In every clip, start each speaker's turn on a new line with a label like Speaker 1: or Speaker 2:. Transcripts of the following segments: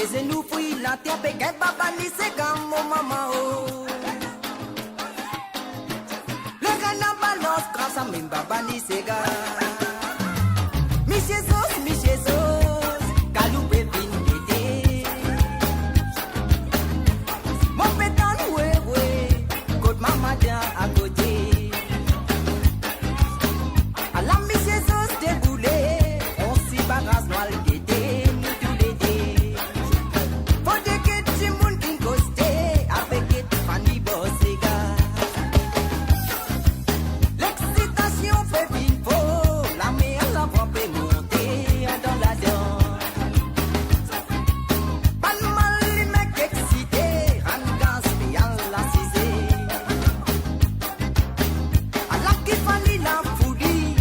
Speaker 1: Des nous fouille la terre, pékin, papa, ni c'est comme mon maman, oh. Le gana balance, grâce à mes papa, ni c'est gars. Michezos, Galoupé, Pinguete. Mon pétan, ouais, côte maman, à côté. À la Michezos, déboulé, on s'y bagasse, noir, guetté, nous tous les deux. Faut que tu moun qui costé, avec et Fanny Bossega. L'excitation fait vivre, la mer, la voix peut monter dans la danse. Pas de mal, les mecs excités, en gaspé à la cisée. À la qui Fanny la folie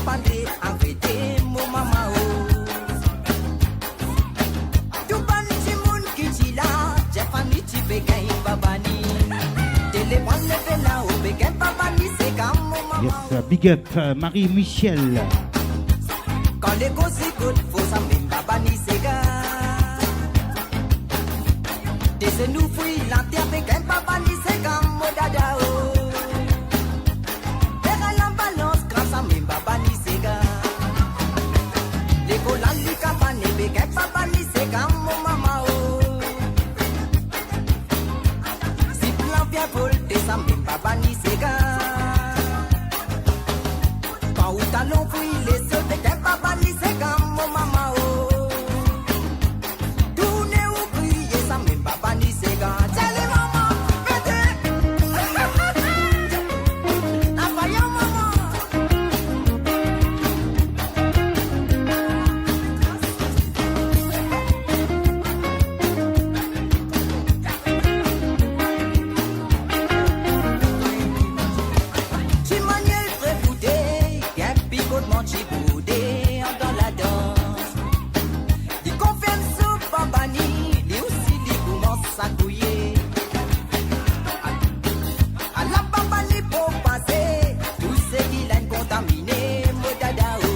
Speaker 1: bandée, en vérité, mon maman, oh. Tout ban si moun qui t'y là, j'ai Fanny t'y bégaye, babani. Téléphone levé là, oh, bégaye, babani, c'est comme mon maman.
Speaker 2: Yes, big up Marie-Michel.
Speaker 1: Quand les gosses écoutent, faut s'en même babani, c'est gars. Des nous fouille la terre, bégaye, babani, c'est comme mon dada, oh. Bégaye la balance, grâce à même babani, c'est gars. Les volants, les cabanes, bégaye, babani, c'est comme mon maman, oh. Si plan vient voler, ça même babani, c'est gars. Quand où talon fouille les seaux, bégaye, babani, c'est comme mon maman, oh. Tournez ou crier, ça même babani, c'est gars. Tiens les mamans, mettez. La vaillant maman. Chimaniel très boudé, qu'un picotement chiboudé dans la danse. Il confirme sous babani, lui aussi il commence à couiller. À la babani pour passer, tout ce qu'il a contaminé, modadao.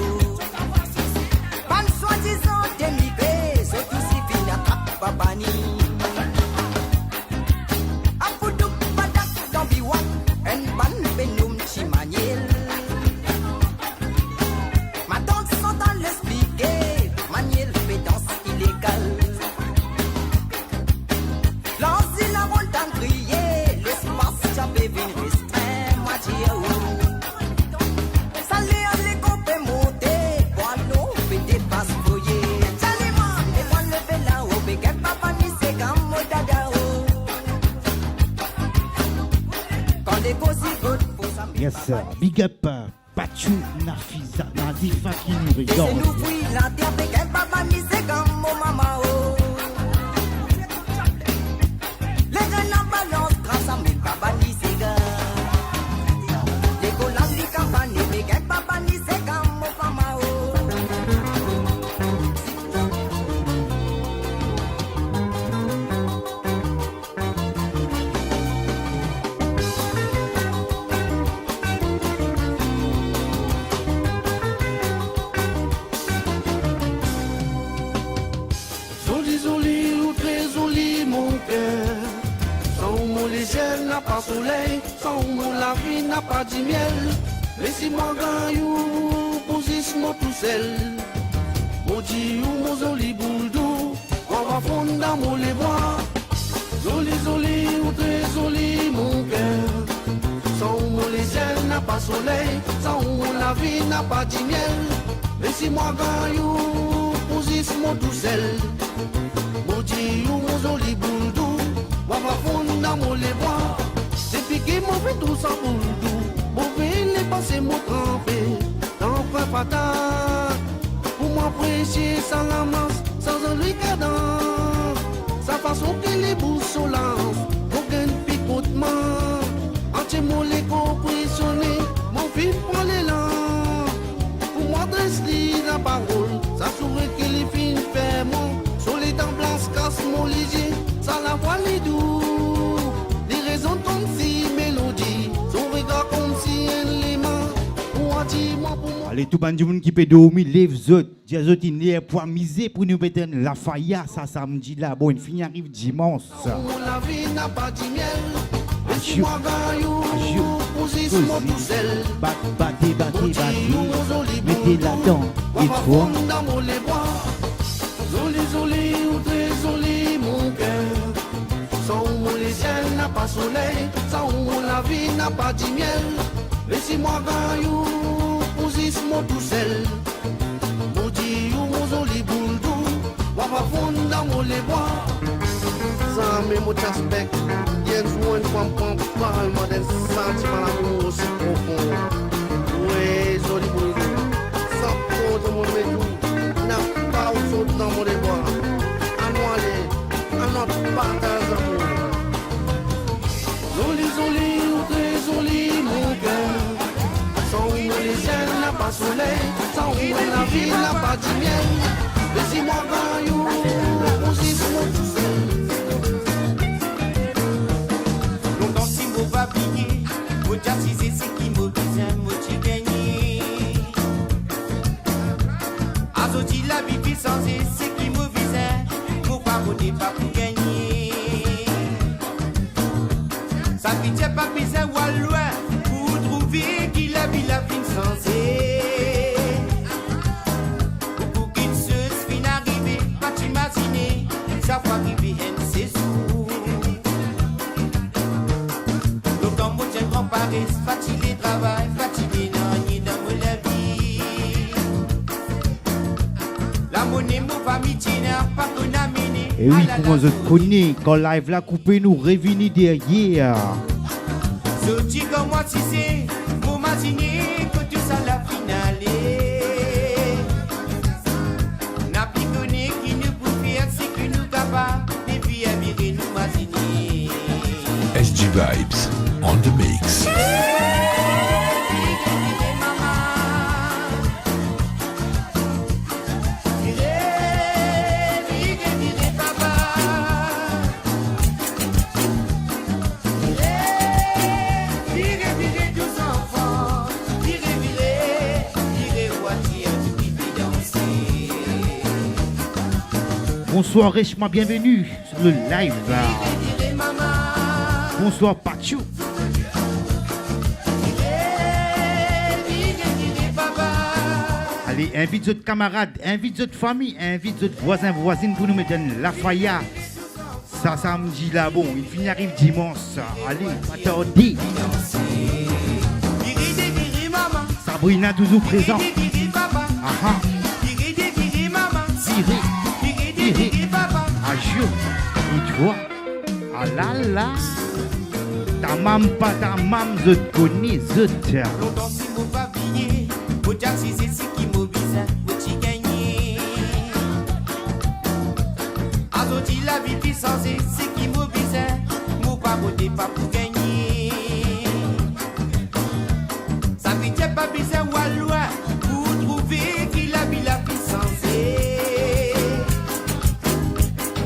Speaker 1: Pan soi-disant démigré, surtout si fin à cap babani. Apoudou badak dans biwak, un ban benum chimaniel. Ma tante s'entend l'expliquer, maniel fait danse illégale. Lancer la ronde en crier, l'espace j'avais vu restreint, moi j'ai où. Salé à l'école peut monter, boileau fait des passes brouillées. Salima, et moi lever là-haut, béguet papa ni c'est comme mon dadao. Quand les gosses écoutent, faut s'en
Speaker 2: Yes, big up Pachou Nafisa Nazifa qui nous
Speaker 1: c'est
Speaker 2: regarde.
Speaker 1: nous fouille la terre, béguet papa ni c'est comme mon maman, oh. Les gars en balance, grâce à mes papa ni c'est gars. Les collants, les campagnes, béguet papa ni c'est comme mon maman, oh.
Speaker 3: Joli, joli, ou très joli, mon cœur. Sans mon les ciels n'a pas soleil, sans mon la vie n'a pas de miel. Mais si moi gagne, position tout seul. Maudit ou mon joli boudou, on va fondre dans mon les bois. Joli, joli, ou très joli, mon cœur. Sans mon les ciels n'a pas soleil, sans mon la vie n'a pas de miel. Mais si moi gagne, position tout seul. Maudit ou mon joli boudou, on va fondre dans mon les bois. Depuis que mon fait tout ça boudou, mon fait les passer mon trempé. Dans frère fatal, pour m'apprécier sans la masse, sans un ricadant. Sa façon que les boussons lancent, aucun picotement. Entièrement les compressionner, mon fils prend l'élan. Pour moi, dresse-lui la parole, ça sourit qu'il est fin fermement. Solide en place, casse mon léger, ça la voix les doux. Les raisons comme si mélodie, son regard comme si un léman. Pour moi, dis-moi, pour moi.
Speaker 2: Allez, tout le monde qui peut dormir, lève-zot. Dis-zot, il est pour miser pour nous mettre la faïa, ça samedi là. Bon, il finit arrive dimanche.
Speaker 3: La vie n'a pas de miel. Si
Speaker 2: Ajoute.
Speaker 3: moi gagne, position tout seul.
Speaker 2: Battez. Mettez là-dedans. Et toi.
Speaker 3: Dans mon les bois. Joli, ou très joli, mon cœur. Sans où les ciels n'a pas soleil. Sans où la vie n'a pas de miel. Et si moi gagne, position tout seul. Maudit ou mon joli bouldoux. Wapa fond dans mon les bois. Sans mes mots d'aspect. Bien joué une femme parle-moi d'un sentiment d'amour aussi profond. Oui, joli bouldoux. Sans trop de mon médou. N'a pas au saut dans mon débois. À nous aller, à notre partage d'amour. Joli, ou très joli, mon cœur. Sans où les ciels n'a pas soleil. Sans où la vie n'a pas de miel. Et si moi gagne, on s'y se tout seul.
Speaker 4: Longtemps si mon va briller, mon jazz c'est qui me besoin, moi tu gagné. Azoti la vie sans c'est qui me besoin, mon pas pas pour gagner. Ça pitié pas besoin ou loin pour trouver qui la vie sans pour qu'il se fin arriver, pas t'imaginer, ça va arriver un séjour. Fatigué travail, fatigué dans la vie. La monnaie, mon famille, n'a pas qu'on a mené.
Speaker 2: Et oui, comment je connais, quand live là coupé, nous revenir derrière.
Speaker 4: Je dis comme moi, si c'est pour m'imaginer que tout ça la finale. N'a plus connu qui nous pouvait être, c'est que nous capables, et puis à virer nous imaginer.
Speaker 5: SG Vibes on the mix.
Speaker 2: Bonsoir Rechma, bienvenue sur le live. Bonsoir Pachou. Allez, invite votre camarade, invite votre famille, invite votre voisin, voisine pour nous mettre la faïa. Ça samedi là, bon, il finit arrive dimanche. Allez, pas tarder. Sabrina toujours présent. Aha. Tiré. Ajo. Et toi. Ah là là. Ta maman, pas ta maman, je te connais, je te.
Speaker 4: Longtemps si mon pas briller, au jazz c'est ce qui m'oblige, moi tu gagné. Azoti la vie puissance c'est ce qui m'oblige, mon pas voter pas pour gagner. Ça fait pas besoin ou à loin pour trouver qui la vie la puissance.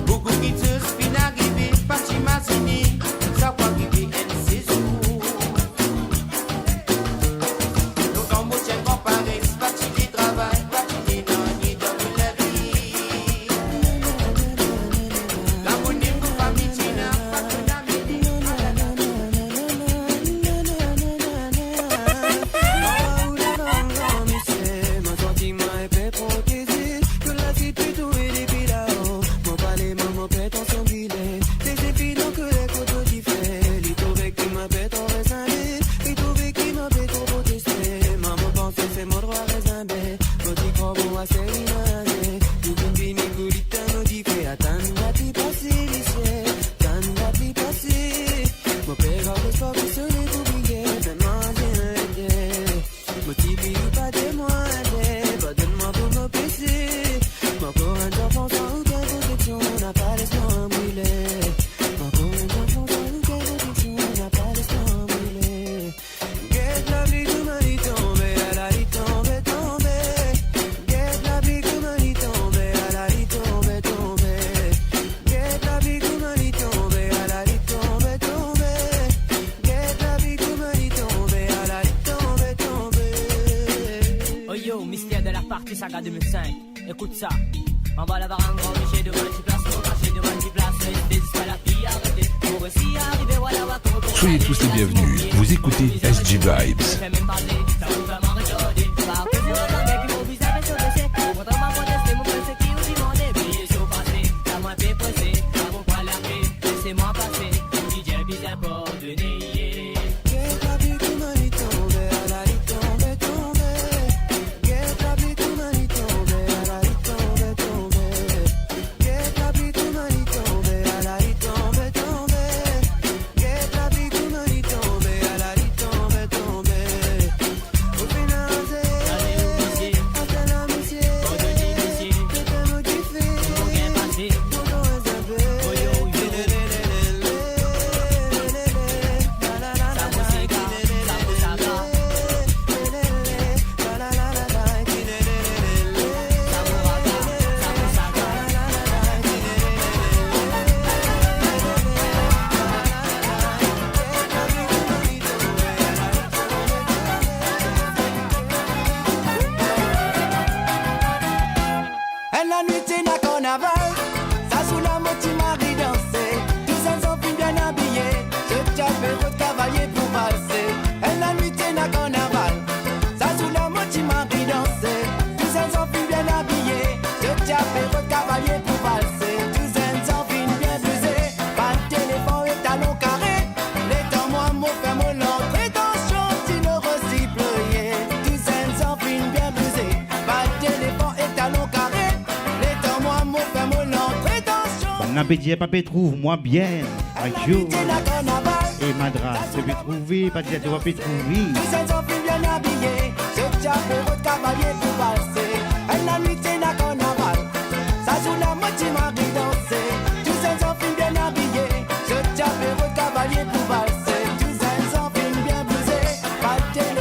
Speaker 4: Beaucoup qui te fin arriver, pas t'imaginer, ça va arriver un séjour.
Speaker 6: Saga 2005. Écoute ça. On va la barre en grand, j'ai de multiplaces, pour cacher de multiplaces. Des escalades, arrêtez. Pour aussi arriver, voilà, va qu'on
Speaker 5: Soyez tous les bienvenus. Vous écoutez SG Vibes.
Speaker 6: fais même parler, ça vous vraiment regarder. Par que je regarde, qui m'ont vu, ça fait sur le chèque. Pour votre maman, tester mon prince qui vous demandez. Briller sur le passé, la moins fait presser. Ça vous pas la paix, laissez-moi passer. DJ bizarre pour donner.
Speaker 2: Napédier, papé, trouve-moi bien. Aïe. Et Madras, je peux trouver, pas dire, tu vas trouver.
Speaker 1: Tous ces enfants bien habillés, ce diable de cavalier pour valser. Elle la nuit c'est la carnaval, ça joue la moitié marie danser. Tous ces enfants bien habillés, ce diable de cavalier pour valser. Tous ces enfants bien brisés, pas de